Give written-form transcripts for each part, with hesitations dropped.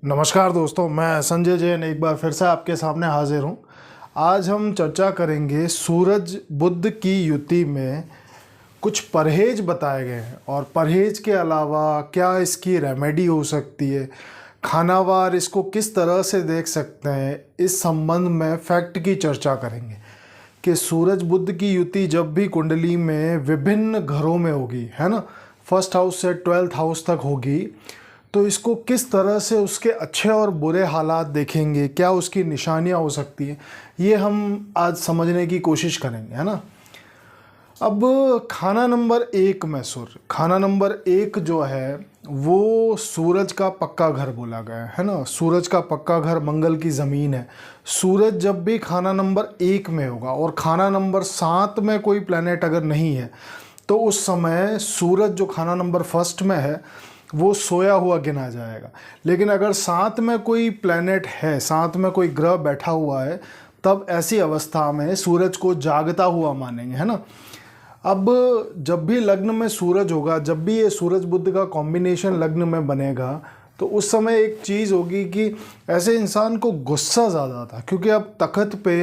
नमस्कार दोस्तों, मैं संजय जैन एक बार फिर से आपके सामने हाजिर हूँ। आज हम चर्चा करेंगे सूरज बुध की युति में कुछ परहेज बताए गए हैं और परहेज के अलावा क्या इसकी रेमेडी हो सकती है, खानावार इसको किस तरह से देख सकते हैं। इस संबंध में फैक्ट की चर्चा करेंगे कि सूरज बुध की युति जब भी कुंडली में विभिन्न घरों में होगी, है ना, फर्स्ट हाउस से 12th हाउस तक होगी, तो इसको किस तरह से उसके अच्छे और बुरे हालात देखेंगे, क्या उसकी निशानियां हो सकती हैं, ये हम आज समझने की कोशिश करेंगे, है ना। अब खाना नंबर 1 में सूर्य, खाना नंबर 1 जो है वो सूरज का पक्का घर बोला गया है ना। सूरज का पक्का घर मंगल की ज़मीन है। सूरज जब भी खाना नंबर 1 में होगा और खाना नंबर 7 में कोई प्लैनेट अगर नहीं है तो उस समय सूरज जो खाना नंबर 1 में है वो सोया हुआ गिना जाएगा। लेकिन अगर 7 में कोई प्लैनेट है, 7 में कोई ग्रह बैठा हुआ है, तब ऐसी अवस्था में सूरज को जागता हुआ मानेंगे, है ना। अब जब भी लग्न में सूरज होगा, जब भी ये सूरज बुध का कॉम्बिनेशन लग्न में बनेगा, तो उस समय एक चीज़ होगी कि ऐसे इंसान को गुस्सा ज़्यादा आता है, क्योंकि अब तख़्त पे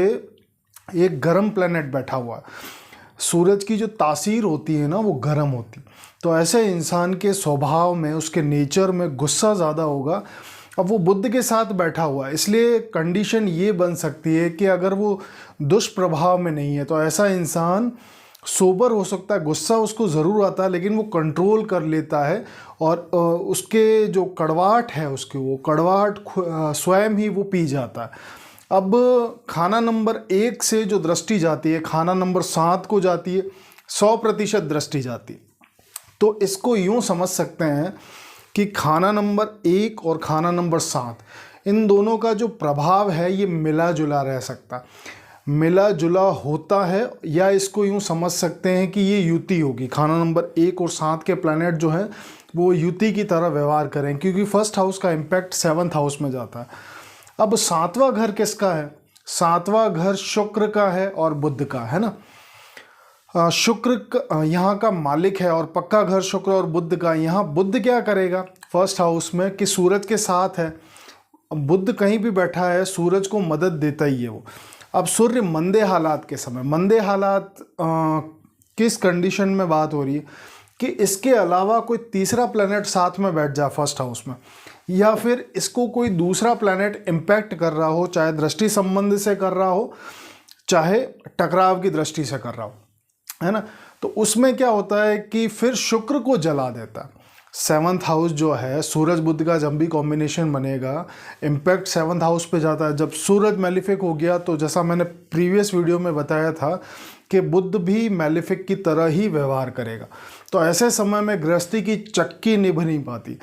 एक गर्म प्लैनेट बैठा हुआ है। सूरज की जो तासीर होती है ना वो गर्म होती, तो ऐसे इंसान के स्वभाव में, उसके नेचर में गुस्सा ज़्यादा होगा। अब वो बुध के साथ बैठा हुआ है, इसलिए कंडीशन ये बन सकती है कि अगर वो दुष्प्रभाव में नहीं है तो ऐसा इंसान सोबर हो सकता है। गुस्सा उसको ज़रूर आता है लेकिन वो कंट्रोल कर लेता है और उसके जो कड़वाहट है, उसके वो कड़वाहट स्वयं ही वो पी जाता है। अब खाना नंबर 1 से जो दृष्टि जाती है, खाना नंबर 7 को जाती है, 100% दृष्टि जाती है। तो इसको यूँ समझ सकते हैं कि खाना नंबर 1 और खाना नंबर 7, इन दोनों का जो प्रभाव है ये मिला जुला रह सकता, मिला जुला होता है, या इसको यूँ समझ सकते हैं कि ये युति होगी। खाना नंबर 1 और 7 के प्लैनेट जो है वो युति की तरह व्यवहार करें, क्योंकि फर्स्ट हाउस का इम्पैक्ट 7th हाउस में जाता है। अब 7वां घर किसका है? 7वां घर शुक्र का है और बुध का, है ना। शुक्र यहाँ का मालिक है और पक्का घर शुक्र और बुध का। यहाँ बुध क्या करेगा फर्स्ट हाउस में कि सूरज के साथ है। बुध कहीं भी बैठा है सूरज को मदद देता ही है वो। अब सूर्य मंदे हालात के समय, मंदे हालात किस कंडीशन में बात हो रही है कि इसके अलावा कोई तीसरा प्लैनेट साथ में बैठ जाए फर्स्ट हाउस में, या फिर इसको कोई दूसरा प्लैनेट इम्पैक्ट कर रहा हो, चाहे दृष्टि संबंध से कर रहा हो, चाहे टकराव की दृष्टि से कर रहा हो, है ना। तो उसमें क्या होता है कि फिर शुक्र को जला देता है। 7th हाउस जो है, सूरज बुध का जब भी कॉम्बिनेशन बनेगा इम्पैक्ट 7th हाउस पे जाता है। जब सूरज मैलिफिक हो गया तो जैसा मैंने प्रीवियस वीडियो में बताया था कि बुध भी मैलिफिक की तरह ही व्यवहार करेगा। तो ऐसे समय में गृहस्थी की चक्की निभ नहीं पाती,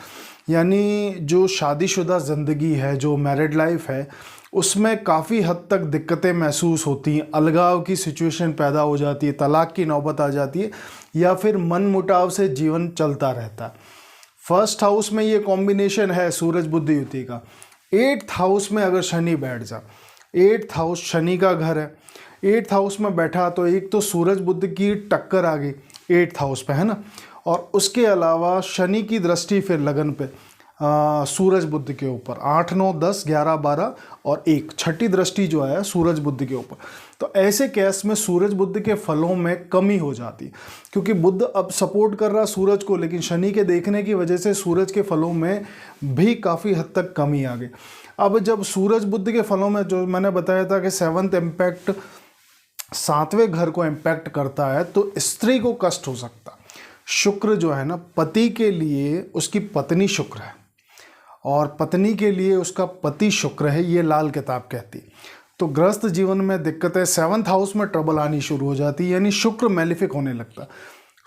यानी जो शादीशुदा ज़िंदगी है, जो मैरिड लाइफ है, उसमें काफ़ी हद तक दिक्कतें महसूस होती हैं, अलगाव की सिचुएशन पैदा हो जाती है, तलाक की नौबत आ जाती है, या फिर मन मुटाव से जीवन चलता रहता है। फर्स्ट हाउस में ये कॉम्बिनेशन है सूरज बुध युति का। 8th हाउस में अगर शनि बैठ जा, 8th हाउस शनि का घर है, 8th हाउस में बैठा तो एक तो सूरज बुध की टक्कर आ गई 8th हाउस पे, है ना। और उसके अलावा शनि की दृष्टि फिर लगन पे सूरज बुध के ऊपर 8, 9, 10, 11, 12 और 1, छठी दृष्टि जो है सूरज बुध के ऊपर। तो ऐसे केस में सूरज बुध के फलों में कमी हो जाती है, क्योंकि बुध अब सपोर्ट कर रहा सूरज को, लेकिन शनि के देखने की वजह से सूरज के फलों में भी काफ़ी हद तक कमी आ गई। अब जब सूरज बुध के फलों में, जो मैंने बताया था कि 7th इम्पैक्ट 7वें घर को इम्पैक्ट करता है, तो स्त्री को कष्ट हो सकता। शुक्र जो है ना, पति के लिए उसकी पत्नी शुक्र है और पत्नी के लिए उसका पति शुक्र है, ये लाल किताब कहती। तो गृहस्थ जीवन में दिक्कतें, 7th हाउस में ट्रबल आनी शुरू हो जाती, यानी शुक्र मैलिफिक होने लगता।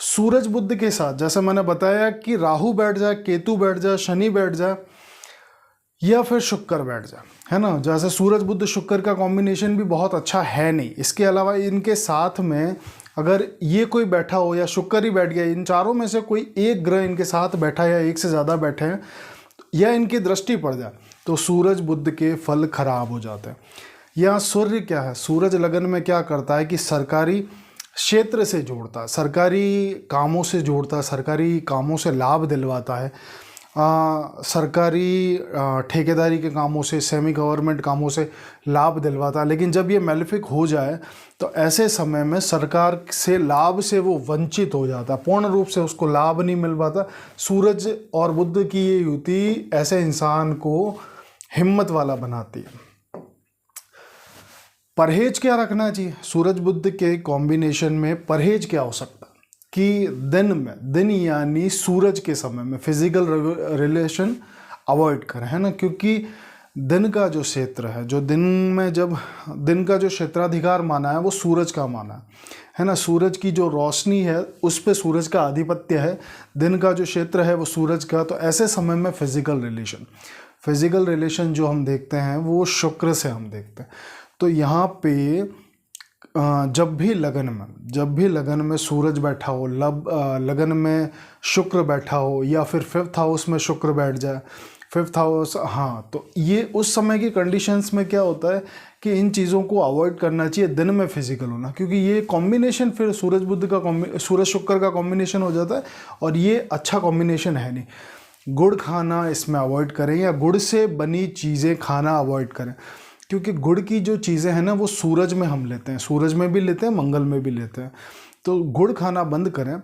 सूरज बुध के साथ जैसे मैंने बताया कि राहु बैठ जाए, केतु बैठ जाए, शनि बैठ जाए, या फिर शुक्र बैठ जाए, है ना। जैसे सूरज बुध शुक्र का कॉम्बिनेशन भी बहुत अच्छा है नहीं। इसके अलावा इनके साथ में अगर ये कोई बैठा हो या शुक्र ही बैठ गया, इन चारों में से कोई एक ग्रह इनके साथ बैठा है या एक से ज़्यादा बैठे हैं या इनकी दृष्टि पड़ जाए, तो सूरज बुध के फल खराब हो जाते हैं। यहाँ सूर्य क्या है, सूरज लगन में क्या करता है कि सरकारी क्षेत्र से जोड़ता है, सरकारी कामों से जोड़ता है, सरकारी कामों से लाभ दिलवाता है। सरकारी ठेकेदारी के कामों से, सेमी गवर्नमेंट कामों से लाभ दिलवाता है। लेकिन जब ये मेलेफिक हो जाए तो ऐसे समय में सरकार से लाभ से वो वंचित हो जाता, पूर्ण रूप से उसको लाभ नहीं मिल पाता। सूरज और बुध की ये युति ऐसे इंसान को हिम्मत वाला बनाती है। परहेज क्या रखना चाहिए सूरज बुध के कॉम्बिनेशन में? परहेज क्या हो सकता है कि दिन यानी सूरज के समय में फिजिकल रिलेशन अवॉइड करें, है ना, क्योंकि दिन का जो क्षेत्र है, जो दिन में जब दिन का जो क्षेत्राधिकार माना है वो सूरज का माना है ना, सूरज की जो रोशनी है उस पे सूरज का आधिपत्य है, दिन का जो क्षेत्र है वो सूरज का। तो ऐसे समय में फिजिकल रिलेशन जो हम देखते हैं वो शुक्र से हम देखते हैं। तो यहाँ पे जब भी लगन में सूरज बैठा हो, लगन में शुक्र बैठा हो, या फिर 5th हाउस में शुक्र बैठ जाए, 5th हाउस, हाँ, तो ये उस समय की कंडीशंस में क्या होता है कि इन चीज़ों को अवॉइड करना चाहिए, दिन में फिजिकल होना, क्योंकि ये कॉम्बिनेशन फिर सूरज शुक्र का कॉम्बिनेशन हो जाता है और ये अच्छा कॉम्बिनेशन है नहीं। गुड़ खाना इसमें अवॉइड करें, या गुड़ से बनी चीज़ें खाना अवॉइड करें, क्योंकि गुड़ की जो चीज़ें हैं ना वो सूरज में हम लेते हैं, सूरज में भी लेते हैं, मंगल में भी लेते हैं। तो गुड़ खाना बंद करें,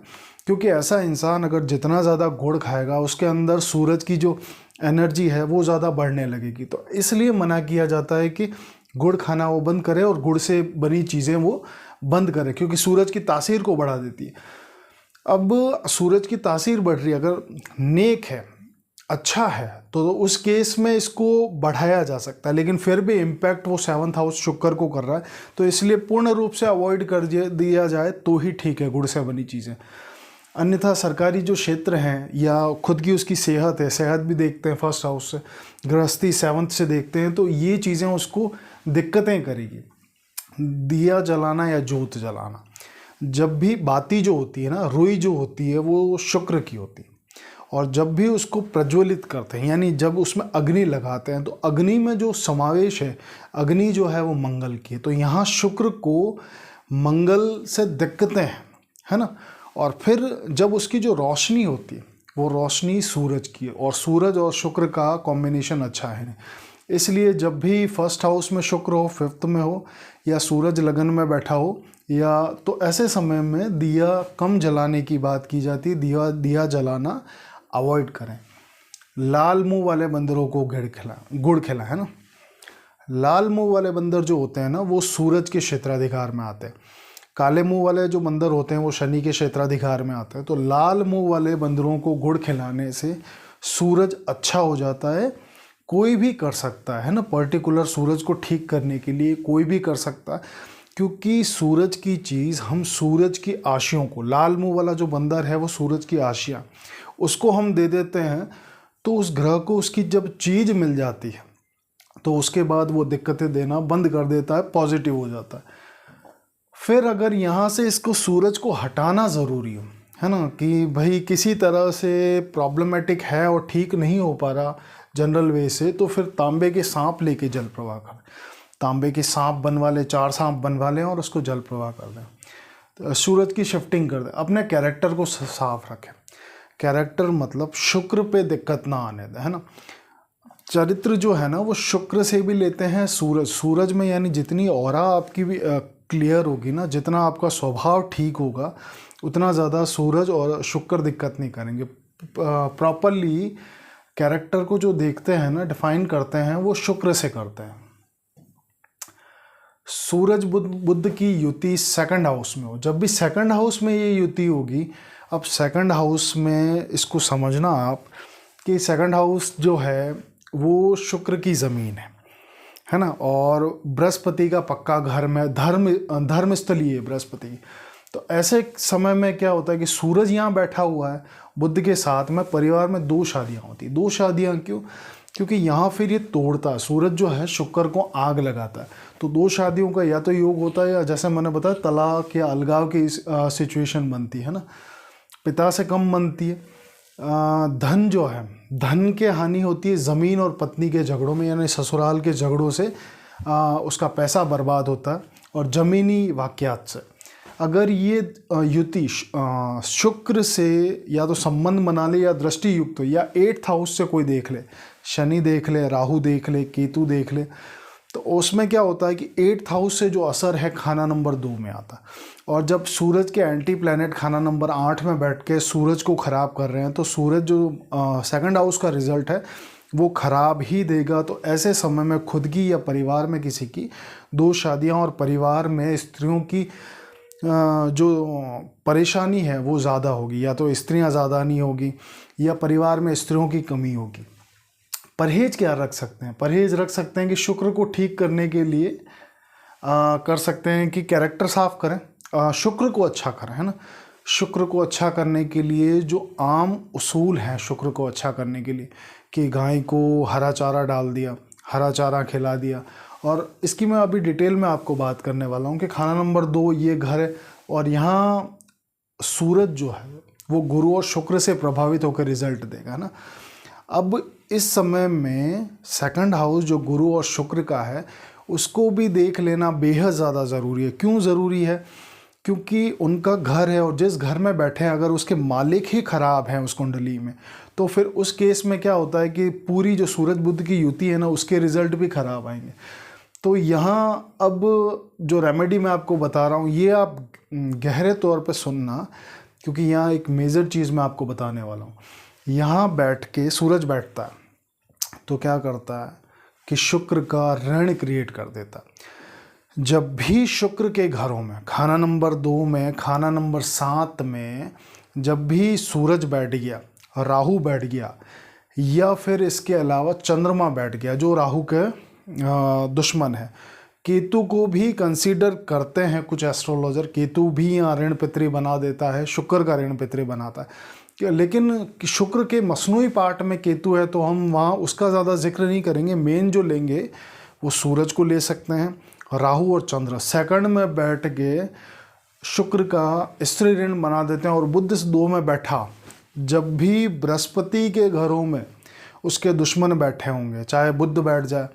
क्योंकि ऐसा इंसान अगर जितना ज़्यादा गुड़ खाएगा उसके अंदर सूरज की जो एनर्जी है वो ज़्यादा बढ़ने लगेगी। तो इसलिए मना किया जाता है कि गुड़ खाना वो बंद करें और गुड़ से बनी चीज़ें वो बंद करें, क्योंकि सूरज की तासीर को बढ़ा देती है। अब सूरज की तासीर बढ़ रही है, अगर नेक है, अच्छा है, तो उस केस में इसको बढ़ाया जा सकता है, लेकिन फिर भी इम्पैक्ट वो 7th हाउस शुक्र को कर रहा है, तो इसलिए पूर्ण रूप से अवॉइड कर दिया जाए तो ही ठीक है गुड़ से बनी चीज़ें। अन्यथा सरकारी जो क्षेत्र हैं या खुद की उसकी सेहत है, सेहत भी देखते हैं 1st हाउस से, गृहस्थी 7th से देखते हैं, तो ये चीज़ें उसको दिक्कतें करेगी। दिया जलाना या जोत जलाना, जब भी बाती जो होती है ना, रुई जो होती है वो शुक्र की होती है, और जब भी उसको प्रज्वलित करते हैं यानी जब उसमें अग्नि लगाते हैं तो अग्नि में जो समावेश है, अग्नि जो है वो मंगल की है। तो यहाँ शुक्र को मंगल से दिक्कतें हैं, है ना। और फिर जब उसकी जो रोशनी होती है वो रोशनी सूरज की है, और सूरज और शुक्र का कॉम्बिनेशन अच्छा है, इसलिए जब भी 1st हाउस में शुक्र हो, 5th में हो, या सूरज लगन में बैठा हो, या तो ऐसे समय में दिया कम जलाने की बात की जाती है, दिया जलाना अवॉइड करें। लाल मुंह वाले बंदरों को गुड़ खिला, है ना। लाल मुंह वाले बंदर जो होते हैं ना वो सूरज के क्षेत्राधिकार में आते हैं, काले मुंह वाले जो बंदर होते हैं वो शनि के क्षेत्राधिकार में आते हैं। तो लाल मुंह वाले बंदरों को गुड़ खिलाने से सूरज अच्छा हो जाता है। कोई भी कर सकता है ना, पर्टिकुलर सूरज को ठीक करने के लिए कोई भी कर सकता है, क्योंकि सूरज की चीज़, हम सूरज की आशियों को, लाल मुंह वाला जो बंदर है वो सूरज की आशियाँ, उसको हम दे देते हैं, तो उस ग्रह को उसकी जब चीज़ मिल जाती है तो उसके बाद वो दिक्कतें देना बंद कर देता है, पॉजिटिव हो जाता है। फिर अगर यहाँ से इसको सूरज को हटाना ज़रूरी है ना, कि भाई किसी तरह से प्रॉब्लमेटिक है और ठीक नहीं हो पा रहा जनरल वे से, तो फिर तांबे के सांप लेके जल प्रवाह करें, तांबे के सांप बनवा लें, 4 सांप बनवा लें और उसको जल प्रवाह कर दें, तो सूरज की शिफ्टिंग कर दें। अपने कैरेक्टर को साफ रखें, कैरेक्टर मतलब शुक्र पे दिक्कत ना आने दें, है ना। चरित्र जो है ना वो शुक्र से भी लेते हैं सूरज में, यानी जितनी ऑरा आपकी भी क्लियर होगी ना, जितना आपका स्वभाव ठीक होगा, उतना ज़्यादा सूरज और शुक्र दिक्कत नहीं करेंगे। प्रॉपरली कैरेक्टर को जो देखते हैं ना, डिफाइन करते हैं, वो शुक्र से करते हैं। सूरज बुध की युति 2nd हाउस में हो, जब भी 2nd हाउस में ये युति होगी, अब 2nd हाउस में इसको समझना आप कि 2nd हाउस जो है वो शुक्र की ज़मीन है ना, और बृहस्पति का पक्का घर में धर्म स्थली है बृहस्पति। तो ऐसे समय में क्या होता है कि सूरज यहाँ बैठा हुआ है बुध के साथ में, परिवार में 2 शादियाँ होती हैं। 2 शादियाँ क्यों? क्योंकि यहाँ फिर ये तोड़ता है, सूरज जो है शुक्र को आग लगाता है, तो 2 शादियों का या तो योग होता है, या जैसे मैंने बताया तलाक या अलगाव की सिचुएशन बनती है ना, पिता से कम बनती है। धन जो है, धन के हानि होती है ज़मीन और पत्नी के झगड़ों में, यानी ससुराल के झगड़ों से उसका पैसा बर्बाद होता है, और ज़मीनी वाक़यात से। अगर ये युति शुक्र से या तो संबंध बना ले या दृष्टि युक्त हो, या 8th हाउस से कोई देख ले, शनि देख ले, राहु देख ले, केतु देख ले, तो उसमें क्या होता है कि 8th हाउस से जो असर है खाना नंबर 2 में आता है। और जब सूरज के एंटी प्लैनेट खाना नंबर 8 में बैठ के सूरज को ख़राब कर रहे हैं, तो सूरज जो 2nd हाउस का रिजल्ट है वो ख़राब ही देगा। तो ऐसे समय में खुद की या परिवार में किसी की 2 शादियां और परिवार में स्त्रियों की जो परेशानी है वो ज़्यादा होगी, या तो स्त्रियां ज़्यादा नहीं होगी या परिवार में स्त्रियों की कमी होगी। परहेज क्या रख सकते हैं? परहेज रख सकते हैं कि शुक्र को ठीक करने के लिए कर सकते हैं कि कैरेक्टर साफ करें, शुक्र को अच्छा करें, है ना। शुक्र को अच्छा करने के लिए जो आम उसूल हैं शुक्र को अच्छा करने के लिए, कि गाय को हरा चारा डाल दिया, हरा चारा खिला दिया। और इसकी मैं अभी डिटेल में आपको बात करने वाला हूँ कि खाना नंबर 2 ये घर है, और यहाँ सूरज जो है वो गुरु और शुक्र से प्रभावित होकर रिजल्ट देगा ना। अब इस समय में 2nd हाउस जो गुरु और शुक्र का है उसको भी देख लेना बेहद ज़्यादा ज़रूरी है। क्यों ज़रूरी है? क्योंकि उनका घर है, और जिस घर में बैठे हैं अगर उसके मालिक ही ख़राब हैं उस कुंडली में, तो फिर उस केस में क्या होता है कि पूरी जो सूरज बुध की युति है ना उसके रिज़ल्ट भी ख़राब आएंगे। तो यहाँ अब जो रेमेडी मैं आपको बता रहा हूँ ये आप गहरे तौर पे सुनना, क्योंकि यहाँ एक मेजर चीज़ मैं आपको बताने वाला हूँ। यहाँ बैठ के सूरज बैठता है तो क्या करता है कि शुक्र का ऋण क्रिएट कर देता है। जब भी शुक्र के घरों में खाना नंबर 2 में, खाना नंबर 7 में जब भी सूरज बैठ गया, राहु बैठ गया, या फिर इसके अलावा चंद्रमा बैठ गया जो राहु के दुश्मन है, केतु को भी कंसीडर करते हैं कुछ एस्ट्रोलॉजर, केतु भी यहाँ ऋण पितरी बना देता है, शुक्र का ऋण पितरी बनाता है। लेकिन शुक्र के मसनूई पार्ट में केतु है तो हम वहाँ उसका ज़्यादा जिक्र नहीं करेंगे। मेन जो लेंगे वो सूरज को ले सकते हैं, राहु और चंद्र 2nd में बैठ के शुक्र का स्त्री ऋण बना देते हैं। और बुध 2 में बैठा, जब भी बृहस्पति के घरों में उसके दुश्मन बैठे होंगे, चाहे बुध बैठ जाए,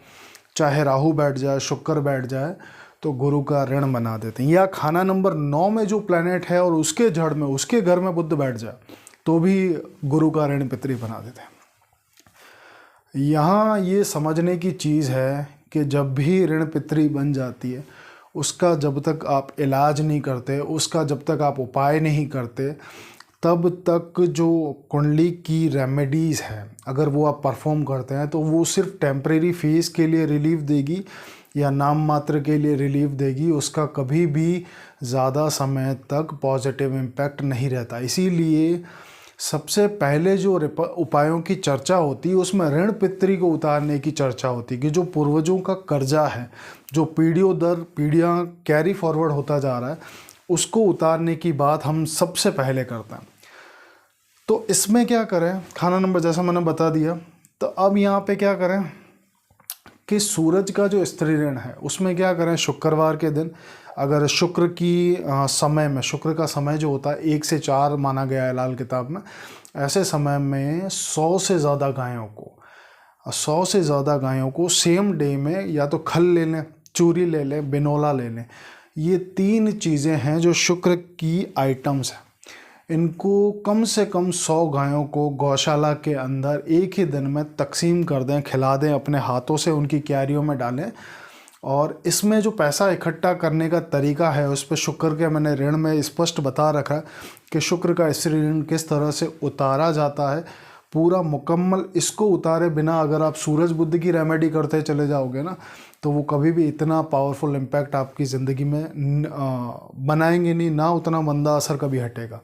चाहे राहु बैठ जाए, शुक्र बैठ जाए, तो गुरु का ऋण बना देते हैं। या खाना नंबर 9 में जो प्लैनेट है और उसके जड़ में उसके घर में बुध बैठ जाए तो भी गुरु का ऋण पितरी बना देते हैं। यहाँ ये समझने की चीज़ है कि जब भी ऋण पितरी बन जाती है उसका जब तक आप इलाज नहीं करते, उसका जब तक आप उपाय नहीं करते, तब तक जो कुंडली की रेमेडीज़ है अगर वो आप परफॉर्म करते हैं तो वो सिर्फ टेम्परेरी फेज के लिए रिलीफ देगी या नाम मात्र के लिए रिलीफ देगी, उसका कभी भी ज़्यादा समय तक पॉजिटिव इम्पैक्ट नहीं रहता। इसीलिए सबसे पहले जो उपायों की चर्चा होती है उसमें ऋण पितरी को उतारने की चर्चा होती है कि जो पूर्वजों का कर्जा है, जो पीढ़ियों दर पीढ़ियाँ कैरी फॉरवर्ड होता जा रहा है, उसको उतारने की बात हम सबसे पहले करते हैं। तो इसमें क्या करें, खाना नंबर जैसा मैंने बता दिया, तो अब यहाँ पे क्या करें कि सूरज का जो स्त्री ऋण है उसमें क्या करें, शुक्रवार के दिन अगर शुक्र की समय में, शुक्र का समय जो होता है 1 से 4 माना गया है लाल किताब में, ऐसे समय में 100 से ज़्यादा गायों को सेम डे में या तो खल ले लें, चूरी ले लें, बिनोला ले लें। ये 3 चीज़ें हैं जो शुक्र की आइटम्स हैं। इनको कम से कम 100 गायों को गौशाला के अंदर एक ही दिन में तकसीम कर दें, खिला दें, अपने हाथों से उनकी क्यारियों में डालें। और इसमें जो पैसा इकट्ठा करने का तरीका है उस पर शुक्र के मैंने ऋण में स्पष्ट बता रखा है कि शुक्र का स्त्री ऋण किस तरह से उतारा जाता है, पूरा मुकम्मल। इसको उतारे बिना अगर आप सूरज बुध की रेमेडी करते चले जाओगे ना तो वो कभी भी इतना पावरफुल इम्पैक्ट आपकी ज़िंदगी में बनाएंगे नहीं, ना उतना मंदा असर कभी हटेगा।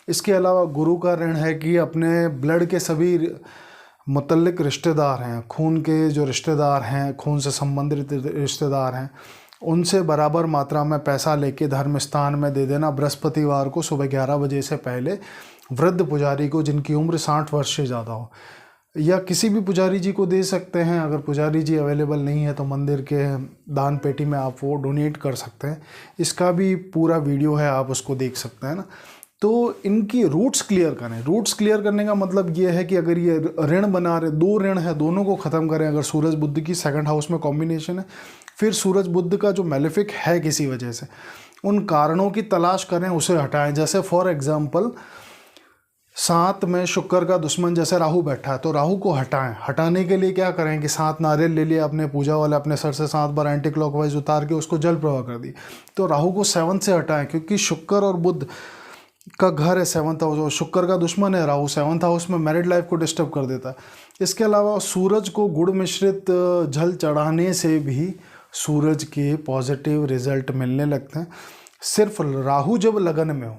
इसके अलावा गुरु का ऋण है कि अपने ब्लड के सभी मुतल्लिक रिश्तेदार हैं, खून के जो रिश्तेदार हैं, खून से संबंधित रिश्तेदार हैं, उनसे बराबर मात्रा में पैसा लेके धर्म स्थान में दे देना बृहस्पतिवार को सुबह 11 बजे से पहले वृद्ध पुजारी को जिनकी उम्र 60 वर्ष से ज़्यादा हो, या किसी भी पुजारी जी को दे सकते हैं। अगर पुजारी जी अवेलेबल नहीं है तो मंदिर के दान पेटी में आप वो डोनेट कर सकते हैं। इसका भी पूरा वीडियो है, आप उसको देख सकते हैं ना। तो इनकी रूट्स क्लियर करें। रूट्स क्लियर करने का मतलब ये है कि अगर ये ऋण बना रहे, 2 ऋण है, दोनों को ख़त्म करें। अगर सूरज बुध की 2nd हाउस में कॉम्बिनेशन है, फिर सूरज बुध का जो मेलेफिक है किसी वजह से उन कारणों की तलाश करें, उसे हटाएं। जैसे फॉर एग्जांपल 7 में शुक्र का दुश्मन जैसे राहु बैठा है, तो राहु को हटाएं। हटाने के लिए क्या करें कि 7 नारियल ले लिए अपने पूजा वाले अपने सर से, 7 बार एंटी क्लॉकवाइज उतार के उसको जल प्रवाह कर दी। तो राहु को 7 से हटाएं, क्योंकि शुक्र और बुध का घर है 7th हाउस, और शुक्र का दुश्मन है राहु। 7th हाउस में मैरिड लाइफ को डिस्टर्ब कर देता है। इसके अलावा सूरज को गुड़ मिश्रित जल चढ़ाने से भी सूरज के पॉजिटिव रिजल्ट मिलने लगते हैं। सिर्फ राहु जब लगन में हो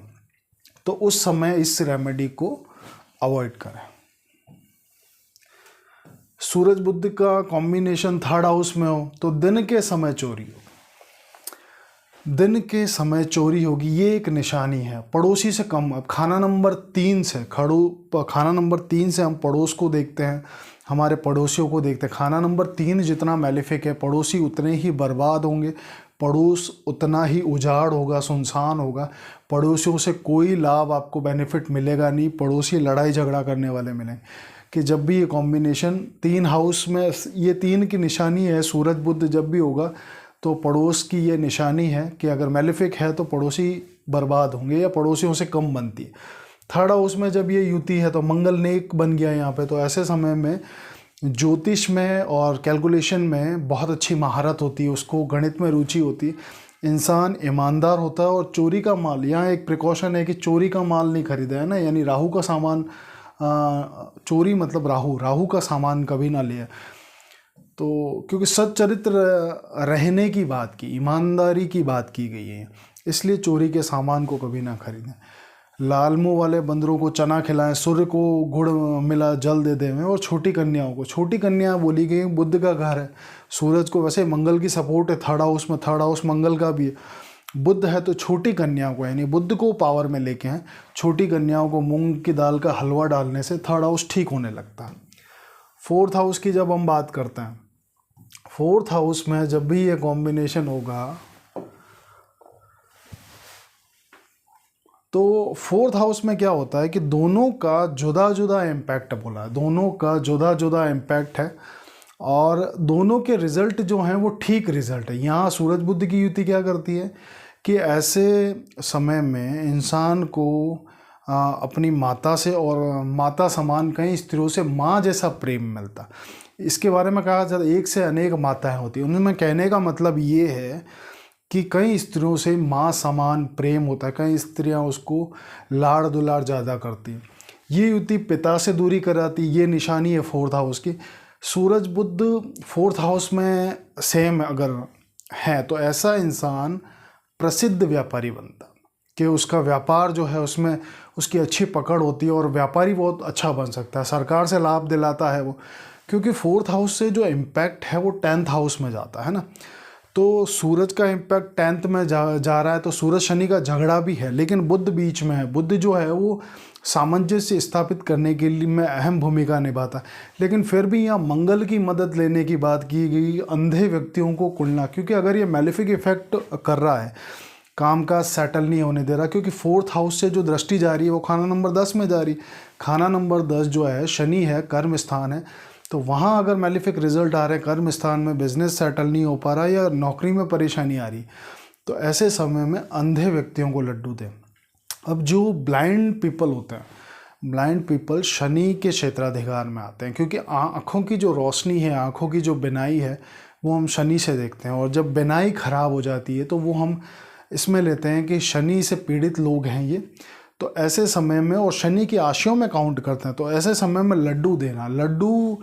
तो उस समय इस रेमेडी को अवॉइड करें। सूरज बुध का कॉम्बिनेशन 3rd हाउस में हो तो दिन के समय चोरी हो, दिन के समय चोरी होगी, ये एक निशानी है। पड़ोसी से कम, अब खाना नंबर 3 से खाना नंबर 3 से हम पड़ोस को देखते हैं, हमारे पड़ोसियों को देखते हैं। खाना नंबर 3 जितना मैलेफिक है, पड़ोसी उतने ही बर्बाद होंगे, पड़ोस उतना ही उजाड़ होगा, सुनसान होगा। पड़ोसियों से कोई लाभ आपको बेनिफिट मिलेगा नहीं, पड़ोसी लड़ाई झगड़ा करने वाले मिलेंगे। कि जब भी ये कॉम्बिनेशन 3 हाउस में, ये 3 की निशानी है, सूरज बुध जब भी होगा तो पड़ोस की ये निशानी है कि अगर मैलेफिक है तो पड़ोसी बर्बाद होंगे या पड़ोसियों से कम बनती है। 3rd हाउस में जब ये युति है तो मंगल नेक बन गया यहाँ पे, तो ऐसे समय में ज्योतिष में और कैलकुलेशन में बहुत अच्छी महारत होती है, उसको गणित में रुचि होती है, इंसान ईमानदार होता है। और चोरी का माल, यहाँ एक प्रिकॉशन है कि चोरी का माल नहीं खरीदा है ना, यानी राहु का सामान, चोरी मतलब राहु का सामान कभी ना लिया। तो क्योंकि सच्चरित्र रहने की बात की, ईमानदारी की बात की गई है, इसलिए चोरी के सामान को कभी ना खरीदें। लाल मुंह वाले बंदरों को चना खिलाएं, सूर्य को गुड़ मिला जल दे दें, और छोटी कन्याओं को, छोटी कन्या बोली गई बुध का घर है, सूरज को वैसे मंगल की सपोर्ट है 3rd हाउस में, 3rd हाउस मंगल का भी है, बुध है, तो छोटी कन्याओं को, यानी बुध को पावर में लेके हैं, छोटी कन्याओं को मूंग की दाल का हलवा डालने से 3rd हाउस ठीक होने लगता है। 4th हाउस की जब हम बात करते हैं, 4th हाउस में जब भी ये कॉम्बिनेशन होगा तो 4th हाउस में क्या होता है कि दोनों का जुदा जुदा इम्पैक्ट बोला, दोनों का जुदा जुदा इम्पैक्ट है और दोनों के रिजल्ट जो हैं वो ठीक रिजल्ट है। यहाँ सूरज बुध की युति क्या करती है कि ऐसे समय में इंसान को अपनी माता से, और माता समान कई स्त्रियों से माँ जैसा प्रेम मिलता। इसके बारे में कहा जाता है एक से अनेक माताएं होती हैं। उनमें कहने का मतलब ये है कि कई स्त्रियों से माँ समान प्रेम होता है, कई स्त्रियां उसको लाड़ दुलार ज़्यादा करती। ये युति पिता से दूरी कराती, ये निशानी है 4th हाउस की। सूरज बुध 4th हाउस में सेम अगर है तो ऐसा इंसान प्रसिद्ध व्यापारी बनता, कि उसका व्यापार जो है उसमें उसकी अच्छी पकड़ होती है और व्यापारी बहुत अच्छा बन सकता है, सरकार से लाभ दिलाता है वो, क्योंकि 4th हाउस से जो इम्पैक्ट है वो 10th हाउस में जाता है ना। तो सूरज का इम्पैक्ट 10th में जा रहा है, तो सूरज शनि का झगड़ा भी है, लेकिन बुध बीच में है। बुध जो है वो सामंजस्य स्थापित करने के लिए में अहम भूमिका निभाता है, लेकिन फिर भी यहाँ मंगल की मदद लेने की बात की गई, अंधे व्यक्तियों को कुलना, क्योंकि अगर ये मैलेफिक इफेक्ट कर रहा है, काम का सेटल नहीं होने दे रहा, क्योंकि 4th हाउस से जो दृष्टि जा रही है वो खाना नंबर 10 में जा रही। खाना नंबर 10 जो है शनि है, कर्म स्थान है, तो वहाँ अगर मैलिफिक रिजल्ट आ रहे हैं, कर्म स्थान में बिजनेस सेटल नहीं हो पा रहा या नौकरी में परेशानी आ रही, तो ऐसे समय में अंधे व्यक्तियों को लड्डू दें। अब जो ब्लाइंड पीपल होते हैं, ब्लाइंड पीपल शनि के क्षेत्राधिकार में आते हैं, क्योंकि आँखों की जो रोशनी है, आँखों की जो बिनाई है वो हम शनि से देखते हैं, और जब बिनाई खराब हो जाती है तो वो हम इसमें लेते हैं कि शनि से पीड़ित लोग हैं ये। तो ऐसे समय में, और शनि की आशियों में काउंट करते हैं, तो ऐसे समय में लड्डू देना, लड्डू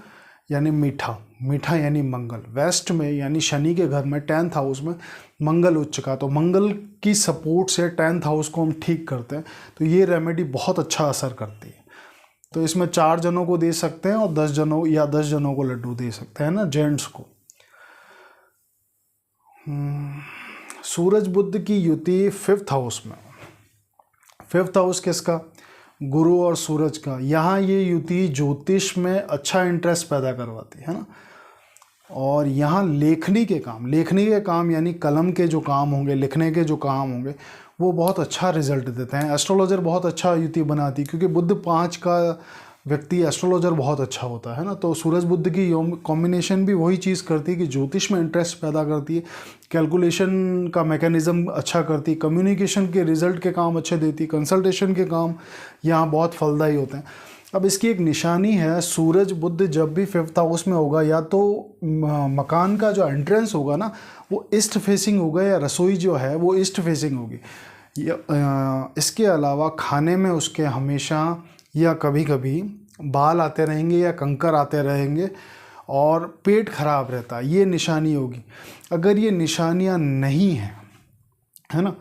यानी मीठा, मीठा यानी मंगल। वेस्ट में यानी शनि के घर में 10th हाउस में मंगल उच्च का, तो मंगल की सपोर्ट से 10th हाउस को हम ठीक करते हैं, तो ये रेमेडी बहुत अच्छा असर करती है। तो इसमें 4 जनों को दे सकते हैं और 10 जनों या 10 जनों को लड्डू दे सकते हैं ना, जेंट्स को। सूरज बुध की युति 5th हाउस में, 5th हाउस किसका? गुरु और सूरज का। यहाँ ये युति ज्योतिष में अच्छा इंटरेस्ट पैदा करवाती है ना, और यहाँ लेखनी के काम यानी कलम के जो काम होंगे, लिखने के जो काम होंगे, वो बहुत अच्छा रिजल्ट देते हैं। एस्ट्रोलॉजर बहुत अच्छा युति बनाती, क्योंकि बुध 5 का व्यक्ति एस्ट्रोलॉजर बहुत अच्छा होता है ना। तो सूरज बुध की कॉम्बिनेशन भी वही चीज़ करती है कि ज्योतिष में इंटरेस्ट पैदा करती है, कैलकुलेशन का मैकेनिज्म अच्छा करती है, कम्युनिकेशन के रिजल्ट के काम अच्छे देती है, कंसल्टेशन के काम यहाँ बहुत फलदायी होते हैं। अब इसकी एक निशानी है, सूरज बुध जब भी 5th हाउस में होगा या तो मकान का जो एंट्रेंस होगा ना वो ईस्ट फेसिंग होगा, या रसोई जो है वो ईस्ट फेसिंग होगी। इसके अलावा खाने में उसके हमेशा या कभी कभी बाल आते रहेंगे या कंकर आते रहेंगे और पेट खराब रहता है, ये निशानी होगी। अगर ये निशानियां नहीं हैं, है ना,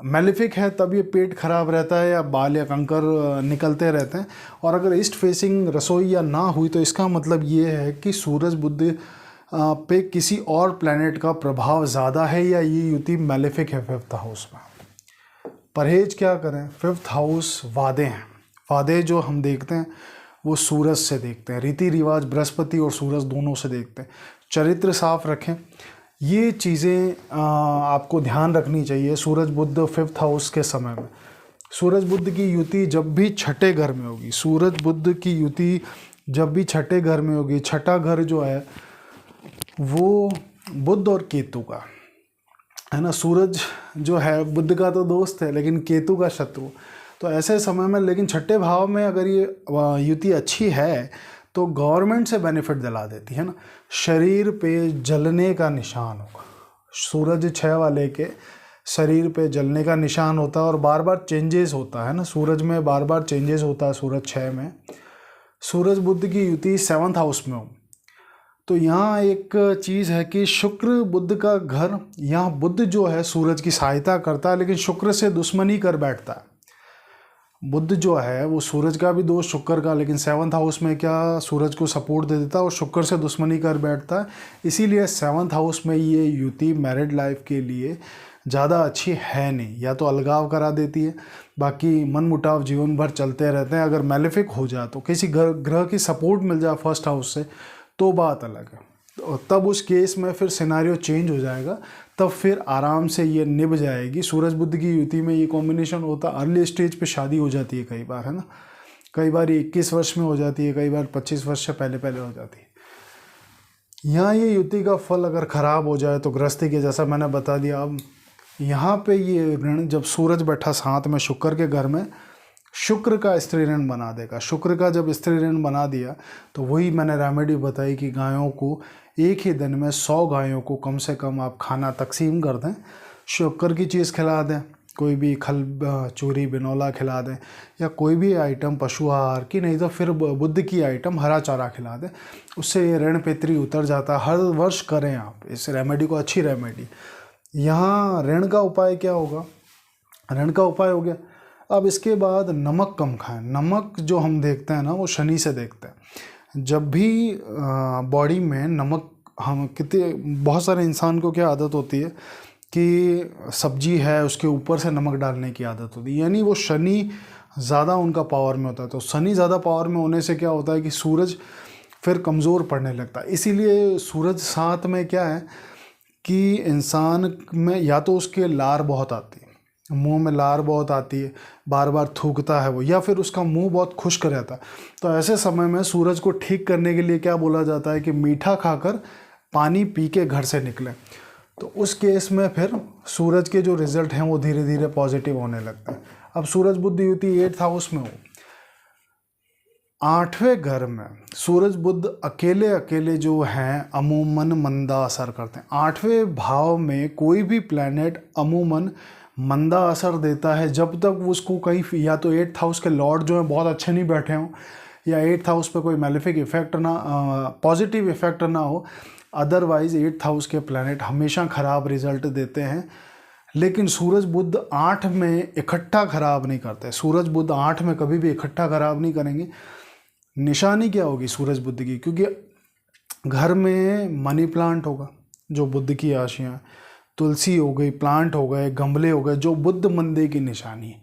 मेलिफिक है, तब ये पेट खराब रहता है या बाल या कंकर निकलते रहते हैं। और अगर ईस्ट फेसिंग रसोई या ना हुई तो इसका मतलब ये है कि सूरज बुध पे किसी और प्लैनेट का प्रभाव ज़्यादा है या ये युति मेलिफिक है 5th हाउस में। परहेज क्या करें? 5th हाउस वादे हैं। वादे जो हम देखते हैं वो सूरज से देखते हैं, रीति रिवाज बृहस्पति और सूरज दोनों से देखते हैं। चरित्र साफ रखें, ये चीज़ें आपको ध्यान रखनी चाहिए सूरज बुध 5th हाउस के समय में। सूरज बुध की युति जब भी छठे घर में होगी, सूरज बुध की युति जब भी छठे घर में होगी, छठा घर जो है वो बुध और केतु का है ना। सूरज जो है बुध का तो दोस्त है लेकिन केतु का शत्रु। तो ऐसे समय में, लेकिन छठे भाव में अगर ये युति अच्छी है तो गवर्नमेंट से बेनिफिट दिला देती है ना। शरीर पे जलने का निशान होगा, सूरज 6 वाले के शरीर पे जलने का निशान होता है और बार बार चेंजेस होता है ना, सूरज में बार बार चेंजेस होता है। सूरज 6 में सूरज बुध की युति 7th हाउस में हो तो यहाँ एक चीज़ है कि शुक्र बुध का घर, यहाँ बुध जो है सूरज की सहायता करता है लेकिन शुक्र से दुश्मनी कर बैठता है। बुध जो है वो सूरज का भी दोस्त शुक्र का, लेकिन 7th हाउस में क्या सूरज को सपोर्ट दे देता है और शुक्र से दुश्मनी कर बैठता है। इसीलिए 7th हाउस में ये युति मैरिड लाइफ के लिए ज़्यादा अच्छी है नहीं, या तो अलगाव करा देती है, बाकी मन मुटाव जीवन भर चलते रहते हैं। अगर मेलिफिक हो जाए तो किसी ग्रह की सपोर्ट मिल जाए 1st हाउस से तो बात अलग है, और तब उस केस में फिर सिनारियो चेंज हो जाएगा, तब फिर आराम से ये निभ जाएगी। सूरज बुध की युति में ये कॉम्बिनेशन होता, अर्ली स्टेज पे शादी हो जाती है कई बार, है ना। कई बार 21 वर्ष में हो जाती है, कई बार 25 वर्ष से पहले पहले हो जाती है। यहाँ ये युति का फल अगर खराब हो जाए तो गृहस्थी के, जैसा मैंने बता दिया। अब यहाँ पे ये ऋण जब सूरज बैठा साथ में शुक्र के घर में, शुक्र का स्त्री ऋण बना देगा। शुक्र का जब स्त्री ऋण बना दिया तो वही मैंने रेमेडी बताई कि गायों को एक ही दिन में 100 गायों को कम से कम आप खाना तकसीम कर दें, शुक्र की चीज़ खिला दें, कोई भी खल चूरी बिनौला खिला दें, या कोई भी आइटम पशु आहार की, नहीं तो फिर बुध की आइटम हरा चारा खिला दें। उससे ये ऋण पितरी उतर जाता है। हर वर्ष करें आप इस रेमेडी को, अच्छी रेमेडी। यहाँ ऋण का उपाय क्या होगा? ऋण का उपाय हो गया। अब इसके बाद नमक कम खाएं। नमक जो हम देखते हैं ना वो शनि से देखते हैं। जब भी बॉडी में नमक, हम कितने बहुत सारे इंसान को क्या आदत होती है कि सब्जी है उसके ऊपर से नमक डालने की आदत होती है, यानी वो शनि ज़्यादा उनका पावर में होता है। तो शनि ज़्यादा पावर में होने से क्या होता है कि सूरज फिर कमज़ोर पड़ने लगता है। इसीलिए सूरज साथ में क्या है कि इंसान में या तो उसके लार बहुत आती है, मुंह में लार बहुत आती है, बार बार थूकता है वो, या फिर उसका मुंह बहुत खुश्क रहता है। तो ऐसे समय में सूरज को ठीक करने के लिए क्या बोला जाता है कि मीठा खाकर पानी पी के घर से निकलें। तो उस केस में फिर सूरज के जो रिजल्ट हैं वो धीरे धीरे पॉजिटिव होने लगते हैं। अब सूरज बुध युति 8th हाउस में हो, 8वें घर में सूरज बुध अकेले अकेले जो हैं अमूमन मंदा असर करते हैं। 8वें भाव में कोई भी प्लैनेट अमूमन मंदा असर देता है जब तक उसको कहीं, या तो 8th हाउस के लॉर्ड जो हैं बहुत अच्छे नहीं बैठे हों, या 8th हाउस पे कोई मेलिफिक इफेक्ट ना, पॉजिटिव इफेक्ट ना हो। अदरवाइज 8th हाउस के प्लैनेट हमेशा ख़राब रिजल्ट देते हैं। लेकिन सूरज बुध 8 में इकट्ठा ख़राब नहीं करते। सूरज बुध 8 में कभी भी इकट्ठा ख़राब नहीं करेंगे। निशानी क्या होगी सूरज बुध की? क्योंकि घर में मनी प्लांट होगा जो बुध की राशियाँ, तुलसी हो गई, प्लांट हो गए, गमले हो गए, जो बुध मंदे की निशानी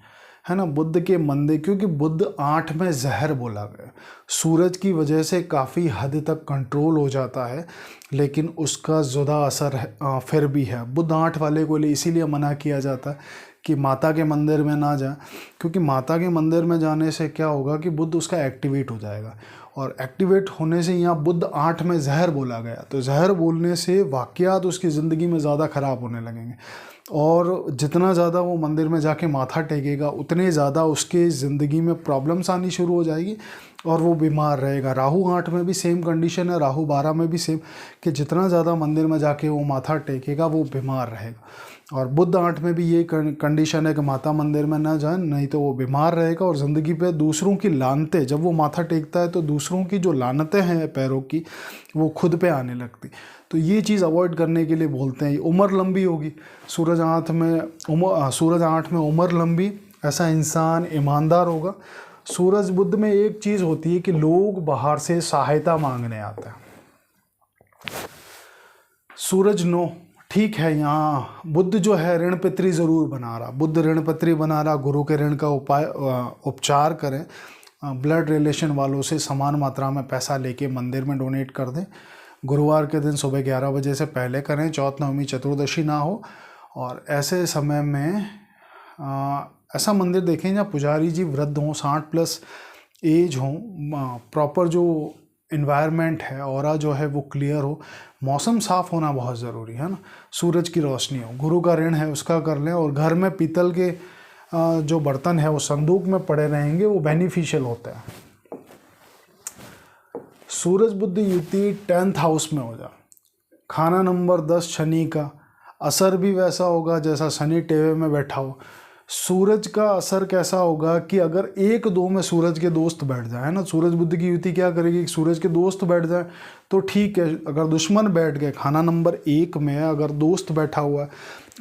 है ना। बुध के मंदे, क्योंकि बुध 8 में जहर बोला गया, सूरज की वजह से काफ़ी हद तक कंट्रोल हो जाता है, लेकिन उसका ज़्यादा असर फिर भी है। बुध 8 वाले को लिए इसीलिए मना किया जाता है कि माता के मंदिर में ना जाए, क्योंकि माता के मंदिर में जाने से क्या होगा कि बुध उसका एक्टिवेट हो जाएगा, और एक्टिवेट होने से यहाँ बुध 8 में जहर बोला गया, तो जहर बोलने से वाक़यात उसकी ज़िंदगी में ज़्यादा ख़राब होने लगेंगे, और जितना ज़्यादा वो मंदिर में जाके माथा टेकेगा उतने ज़्यादा उसके ज़िंदगी में प्रॉब्लम्स आनी शुरू हो जाएगी और वो बीमार रहेगा। राहु 8 में भी सेम कंडीशन है, राहु 12 में भी सेम, कि जितना ज़्यादा मंदिर में जाके वो माथा टेकेगा वो बीमार रहेगा। और बुध 8 में भी ये कंडीशन है कि माता मंदिर में ना जाए, नहीं तो वो बीमार रहेगा और ज़िंदगी पे दूसरों की लानतें, जब वो माथा टेकता है तो दूसरों की जो लानतें हैं पैरों की वो खुद पे आने लगती। तो ये चीज़ अवॉइड करने के लिए बोलते हैं। उम्र लंबी होगी, सूरज 8 में उम्र लंबी, ऐसा इंसान ईमानदार होगा। सूरज बुध में एक चीज़ होती है कि लोग बाहर से सहायता मांगने आते हैं। सूरज 9 ठीक है, यहाँ बुध जो है ऋण पत्री ज़रूर बना रहा, बुध ऋण पत्री बना रहा। गुरु के ऋण का उपचार करें, ब्लड रिलेशन वालों से समान मात्रा में पैसा लेके मंदिर में डोनेट कर दें। गुरुवार के दिन सुबह 11 बजे से पहले करें, चौथ नवमी चतुर्दशी ना हो। और ऐसे समय में ऐसा मंदिर देखें जहाँ पुजारी जी वृद्ध हों, 60+ एज हों, प्रॉपर जो इन्वायरमेंट है, ऑरा जो है वो क्लियर हो, मौसम साफ़ होना बहुत ज़रूरी है ना, सूरज की रोशनी हो। गुरु का ऋण है उसका कर लें, और घर में पीतल के जो बर्तन है वो संदूक में पड़े रहेंगे, वो बेनिफिशियल होता है। सूरज बुध युति 10th हाउस में हो जा, खाना नंबर 10 शनि का, असर भी वैसा होगा जैसा शनि टेवे में बैठा हो। सूरज का असर कैसा होगा कि अगर 1-2 में सूरज के दोस्त बैठ जाए, है ना, सूरज बुध की युति क्या करेगी, सूरज के दोस्त बैठ जाए तो ठीक है। अगर दुश्मन बैठ गए, खाना नंबर 1 में अगर दोस्त बैठा हुआ है,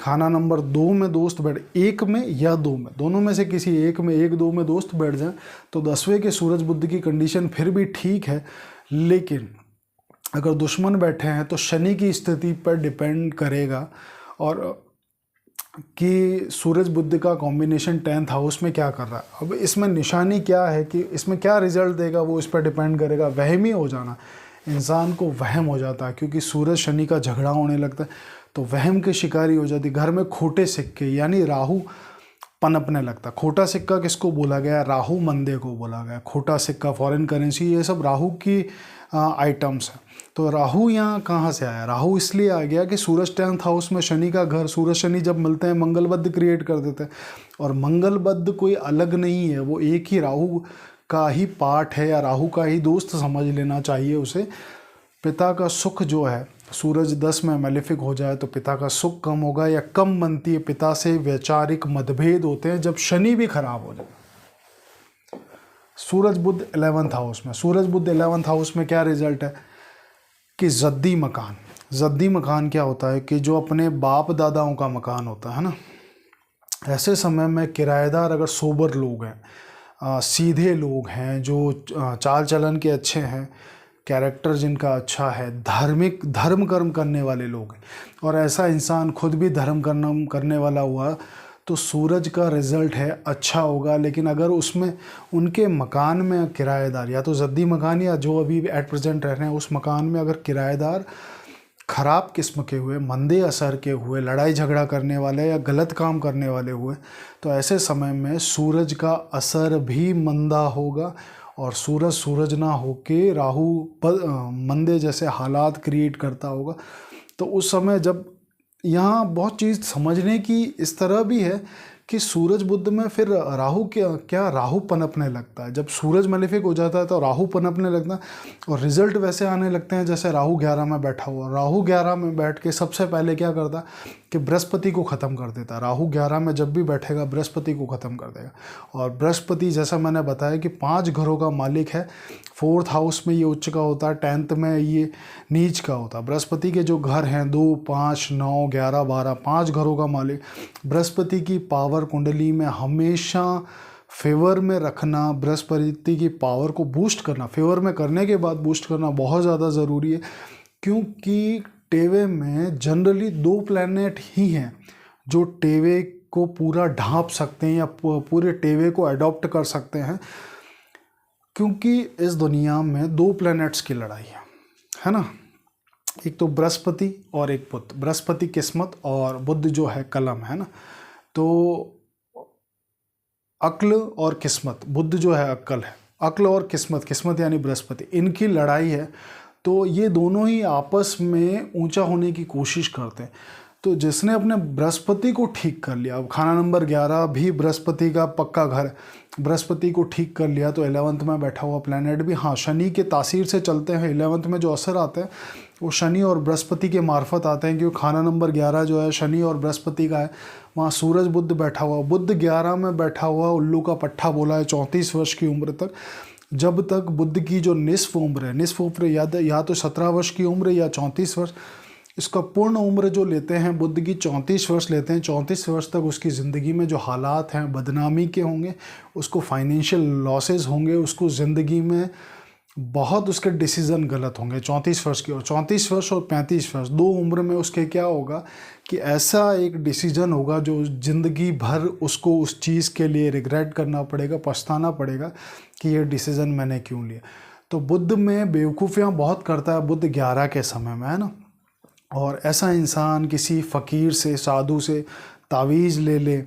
खाना नंबर 2 में दोस्त बैठ, 1 में या 2 में, दोनों में से किसी एक में, 1-2 में दोस्त बैठ जाए तो 10वें के सूरज बुध की कंडीशन फिर भी ठीक है। लेकिन अगर दुश्मन बैठे हैं तो शनि की स्थिति पर डिपेंड करेगा, और कि सूरज बुध का कॉम्बिनेशन 10th हाउस में क्या कर रहा है। अब इसमें निशानी क्या है कि इसमें क्या रिजल्ट देगा वो इस पर डिपेंड करेगा। वहमी हो जाना, इंसान को वहम हो जाता है, क्योंकि सूरज शनि का झगड़ा होने लगता है तो वहम के शिकारी हो जाती। घर में खोटे सिक्के यानी राहु पनपने लगता। खोटा सिक्का किसको बोला गया, राहु मंदे को बोला गया। खोटा सिक्का, फॉरेन करेंसी, ये सब राहु की आइटम्स हैं। तो राहु यहाँ कहाँ से आया, राहु इसलिए आ गया कि सूरज 10th हाउस में शनि का घर, सूरज शनि जब मिलते हैं मंगलबद्ध क्रिएट कर देते हैं, और मंगलबद्ध कोई अलग नहीं है, वो एक ही राहु का ही पार्ट है या राहु का ही दोस्त समझ लेना चाहिए उसे। पिता का सुख जो है, सूरज 10 में मेलेफिक हो जाए तो पिता का सुख कम होगा या कम बनती है, पिता से वैचारिक मतभेद होते हैं जब शनि भी खराब हो जाए। सूरज बुध 11th हाउस में, सूरज बुध 11th हाउस में क्या रिजल्ट है कि जद्दी मकान। जद्दी मकान क्या होता है कि जो अपने बाप दादाओं का मकान होता है ना, ऐसे समय में किराएदार अगर सोबर लोग हैं, सीधे लोग हैं, जो चाल चलन के अच्छे हैं, कैरेक्टर जिनका अच्छा है, धर्म कर्म करने वाले लोग हैं, और ऐसा इंसान खुद भी धर्म कर्म करने वाला हुआ तो सूरज का रिजल्ट है अच्छा होगा। लेकिन अगर उसमें उनके मकान में किराएदार, या तो जद्दी मकान या जो अभी एट प्रेजेंट रह रहे हैं उस मकान में अगर किराएदार खराब किस्म के हुए, मंदे असर के हुए, लड़ाई झगड़ा करने वाले या गलत काम करने वाले हुए, तो ऐसे समय में सूरज का असर भी मंदा होगा, और सूरज ना होके राहु मंदे जैसे हालात क्रिएट करता होगा। तो उस समय जब यहाँ बहुत चीज़ समझने की इस तरह भी है कि सूरज बुध में फिर राहु क्या राहु पनपने लगता है। जब सूरज मेलेफिक हो जाता है तो राहु पनपने लगता है, और रिजल्ट वैसे आने लगते हैं जैसे राहु 11 में बैठा हुआ। राहु 11 में बैठ के सबसे पहले क्या करता कि बृहस्पति को ख़त्म कर देता। राहु 11 में जब भी बैठेगा बृहस्पति को ख़त्म कर देगा। और बृहस्पति जैसा मैंने बताया कि 5 घरों का मालिक है। 4th हाउस में ये उच्च का होता है, 10th में ये नीच का होता है। बृहस्पति के जो घर हैं 2, 5, 9, 11, 12, 5 घरों का मालिक। बृहस्पति की पावर कुंडली में हमेशा फेवर में रखना, बृहस्पति की पावर को बूस्ट करना, फेवर में करने के बाद बूस्ट करना बहुत ज़्यादा ज़रूरी है, क्योंकि टेवे में जनरली 2 प्लैनेट ही हैं जो टेवे को पूरा ढांप सकते हैं या पूरे टेवे को अडॉप्ट कर सकते हैं, क्योंकि इस दुनिया में 2 प्लैनेट्स की लड़ाई है ना। एक तो बृहस्पति और एक बुध। बृहस्पति किस्मत और बुध जो है कलम, है ना। तो अक्ल और किस्मत, बुध जो है अक्ल है, अक्ल और किस्मत, किस्मत यानी बृहस्पति, इनकी लड़ाई है। तो ये दोनों ही आपस में ऊंचा होने की कोशिश करते हैं। तो जिसने अपने बृहस्पति को ठीक कर लिया, अब खाना नंबर 11 भी बृहस्पति का पक्का घर है, बृहस्पति को ठीक कर लिया तो 11th में बैठा हुआ प्लैनेट भी, हाँ शनि के तासीर से चलते हैं, 11th में जो असर आते हैं वो शनि और बृहस्पति के मार्फत आते हैं, क्योंकि खाना नंबर 11 जो है शनि और बृहस्पति का है। वहाँ सूरज बुध बैठा हुआ, बुध 11 में बैठा हुआ उल्लू का पट्ठा बोला है 34 वर्ष की उम्र तक। जब तक बुध की जो निस्फ उम्र है, निस्फ उम्र या तो 17 वर्ष की उम्र या 34 वर्ष, इसका पूर्ण उम्र जो लेते हैं बुध की 34 वर्ष लेते हैं। 34 वर्ष तक उसकी ज़िंदगी में जो हालात हैं बदनामी के होंगे, उसको फाइनेंशियल लॉसेस होंगे, उसको ज़िंदगी में बहुत उसके डिसीज़न गलत होंगे 34 वर्ष की। और 34 वर्ष और 35 वर्ष 2 उम्र में उसके क्या होगा कि ऐसा एक डिसीज़न होगा जो ज़िंदगी भर उसको उस चीज़ के लिए रिग्रेट करना पड़ेगा, पछताना पड़ेगा कि ये डिसीज़न मैंने क्यों लिया। तो बुध में बेवकूफ़ियाँ बहुत करता है बुध 11 के समय में, है ना। और ऐसा इंसान किसी फ़कीर से, साधु से तावीज़ ले ले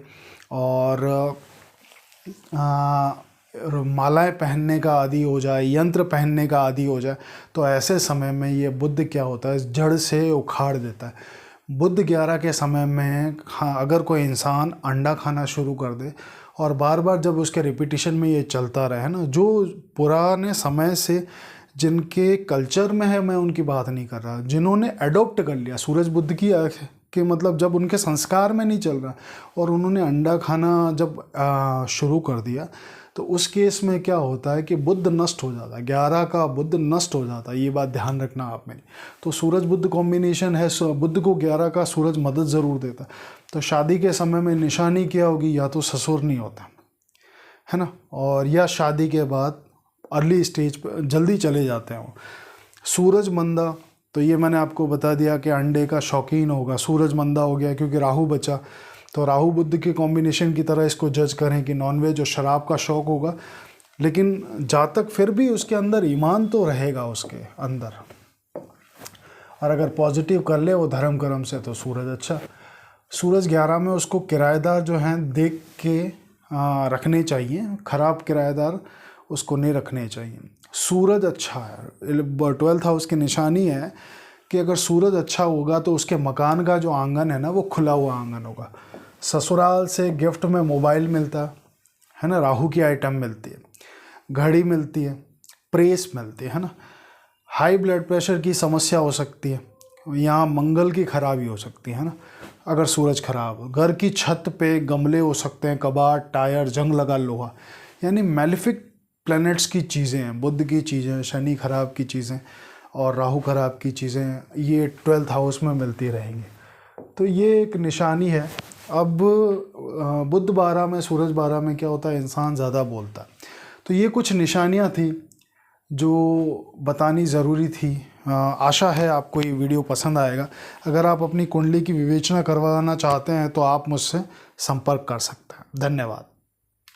और मालाएं पहनने का आदी हो जाए, यंत्र पहनने का आदी हो जाए, तो ऐसे समय में ये बुध क्या होता है, जड़ से उखाड़ देता है। बुध 11 के समय में हाँ, अगर कोई इंसान अंडा खाना शुरू कर दे और बार बार जब उसके रिपीटिशन में ये चलता रहे ना, जो पुराने समय से जिनके कल्चर में है, मैं उनकी बात नहीं कर रहा, जिन्होंने अडॉप्ट कर लिया सूरज बुध की कि मतलब जब उनके संस्कार में नहीं चल रहा और उन्होंने अंडा खाना जब शुरू कर दिया, तो उस केस में क्या होता है कि बुध नष्ट हो जाता है, 11 का बुध नष्ट हो जाता है। ये बात ध्यान रखना आप मेरी। तो सूरज बुध कॉम्बिनेशन है, बुध को 11 का सूरज मदद ज़रूर देता है। तो शादी के समय में निशानी क्या होगी, या तो ससुर नहीं होता है ना, और या शादी के बाद अर्ली स्टेज पर जल्दी चले जाते हैं वो। सूरज मंदा, तो ये मैंने आपको बता दिया कि अंडे का शौकीन होगा, सूरज मंदा हो गया क्योंकि राहु बचा। तो राहु बुध के कॉम्बिनेशन की तरह इसको जज करें कि नॉनवेज और शराब का शौक़ होगा, लेकिन जातक फिर भी उसके अंदर ईमान तो रहेगा उसके अंदर, और अगर पॉजिटिव कर ले वो धर्म कर्म से तो सूरज अच्छा। सूरज 11 में उसको किराएदार जो हैं देख के रखने चाहिए, ख़राब किराएदार उसको नहीं रखने चाहिए। सूरज अच्छा है, 12th हाउस की निशानी है कि अगर सूरज अच्छा होगा तो उसके मकान का जो आंगन है ना वो खुला हुआ आंगन होगा। ससुराल से गिफ्ट में मोबाइल मिलता है ना, राहु की आइटम मिलती है, घड़ी मिलती है, प्रेस मिलती है ना। हाई ब्लड प्रेशर की समस्या हो सकती है, यहाँ मंगल की खराबी हो सकती है ना अगर सूरज खराब हो। घर की छत पे गमले हो सकते हैं, कबाड़, टायर, जंग लगा लोहा, यानी मैलिफिक प्लैनेट्स की चीज़ें हैं, बुध की चीज़ें, शनि खराब की चीज़ें और राहु खराब की चीज़ें, ये 12th हाउस में मिलती रहेंगी। तो ये एक निशानी है। अब बुध 12 में, सूरज 12 में क्या होता है, इंसान ज़्यादा बोलता है। तो ये कुछ निशानियाँ थी जो बतानी ज़रूरी थी। आशा है आपको ये वीडियो पसंद आएगा। अगर आप अपनी कुंडली की विवेचना करवाना चाहते हैं तो आप मुझसे संपर्क कर सकते हैं। धन्यवाद।